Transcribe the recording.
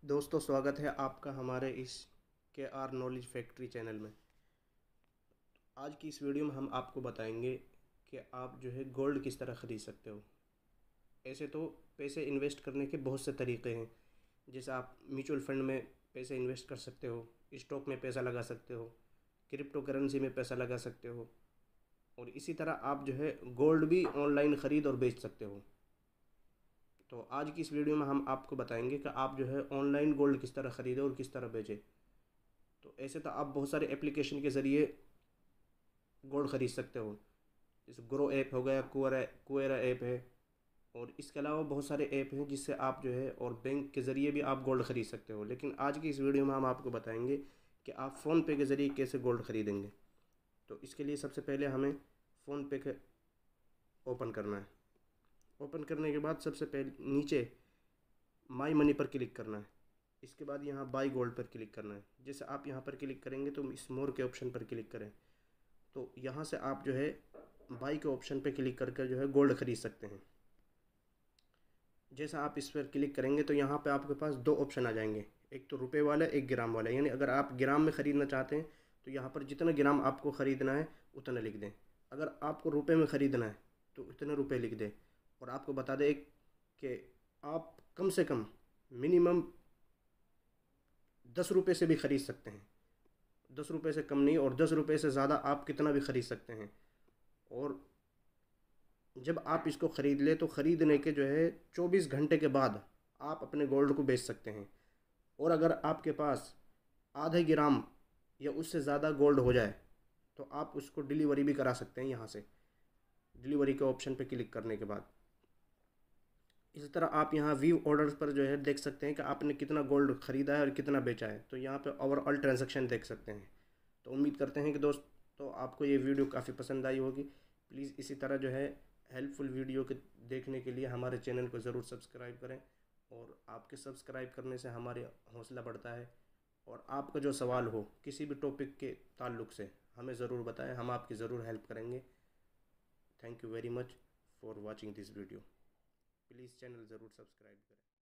दोस्तों, स्वागत है आपका हमारे इस के आर नॉलेज फैक्ट्री चैनल में। आज की इस वीडियो में हम आपको बताएंगे कि आप जो है गोल्ड किस तरह ख़रीद सकते हो। ऐसे तो पैसे इन्वेस्ट करने के बहुत से तरीक़े हैं। जैसे आप म्यूचुअल फंड में पैसे इन्वेस्ट कर सकते हो, स्टॉक में पैसा लगा सकते हो, क्रिप्टो करेंसी में पैसा लगा सकते हो, और इसी तरह आप जो है गोल्ड भी ऑनलाइन ख़रीद और बेच सकते हो। तो आज की इस वीडियो में हम आपको बताएंगे कि आप जो है ऑनलाइन गोल्ड किस तरह ख़रीदें और किस तरह बेचें। तो ऐसे तो आप बहुत सारे एप्लीकेशन के ज़रिए गोल्ड ख़रीद सकते हो। जैसे ग्रो ऐप हो गया, कुएरा ऐप है, और इसके अलावा बहुत सारे ऐप हैं जिससे आप जो है और बैंक के ज़रिए भी आप गोल्ड ख़रीद सकते हो। लेकिन आज की इस वीडियो में हम आपको बताएंगे कि आप फ़ोन पे के ज़रिए कैसे गोल्ड ख़रीदेंगे। तो इसके लिए सबसे पहले हमें फ़ोन पे के ओपन करना है। ओपन करने के बाद सबसे पहले नीचे माई मनी पर क्लिक करना है। इसके बाद यहाँ बाई गोल्ड पर क्लिक करना है। जैसे आप यहाँ पर क्लिक करेंगे तो इस मोर के ऑप्शन पर क्लिक करें, तो यहाँ से आप जो है बाई के ऑप्शन पर क्लिक करके जो है गोल्ड ख़रीद सकते हैं। जैसा आप इस पर क्लिक करेंगे तो यहाँ पे आपके पास दो ऑप्शन आ जाएंगे, एक तो रुपए वाला, एक ग्राम वाला। यानी अगर आप ग्राम में ख़रीदना चाहते हैं तो यहाँ पर जितना ग्राम आपको ख़रीदना है उतना लिख दें। अगर आपको रुपए में ख़रीदना है तो उतने रुपए लिख दें। और आपको बता दें कि आप कम से कम मिनिमम 10 रुपये से भी ख़रीद सकते हैं। 10 रुपये से कम नहीं, और 10 रुपये से ज़्यादा आप कितना भी ख़रीद सकते हैं। और जब आप इसको ख़रीद लें तो ख़रीदने के जो है 24 घंटे के बाद आप अपने गोल्ड को बेच सकते हैं। और अगर आपके पास आधे ग्राम या उससे ज़्यादा गोल्ड हो जाए तो आप उसको डिलीवरी भी करा सकते हैं। यहाँ से डिलीवरी के ऑप्शन पर क्लिक करने के बाद इसी तरह आप यहाँ व्यू ऑर्डर्स पर जो है देख सकते हैं कि आपने कितना गोल्ड ख़रीदा है और कितना बेचा है। तो यहाँ पे ओवरऑल ट्रांजैक्शन देख सकते हैं। तो उम्मीद करते हैं कि दोस्तों आपको ये वीडियो काफ़ी पसंद आई होगी। प्लीज़ इसी तरह जो है हेल्पफुल वीडियो के देखने के लिए हमारे चैनल को ज़रूर सब्सक्राइब करें, और आपके सब्सक्राइब करने से हमारे हौसला बढ़ता है। और आपका जो सवाल हो किसी भी टॉपिक के ताल्लुक़ से हमें ज़रूर बताएं, हम आपकी ज़रूर हेल्प करेंगे। Thank you very much for watching this video. Please channel ज़रूर सब्सक्राइब करें।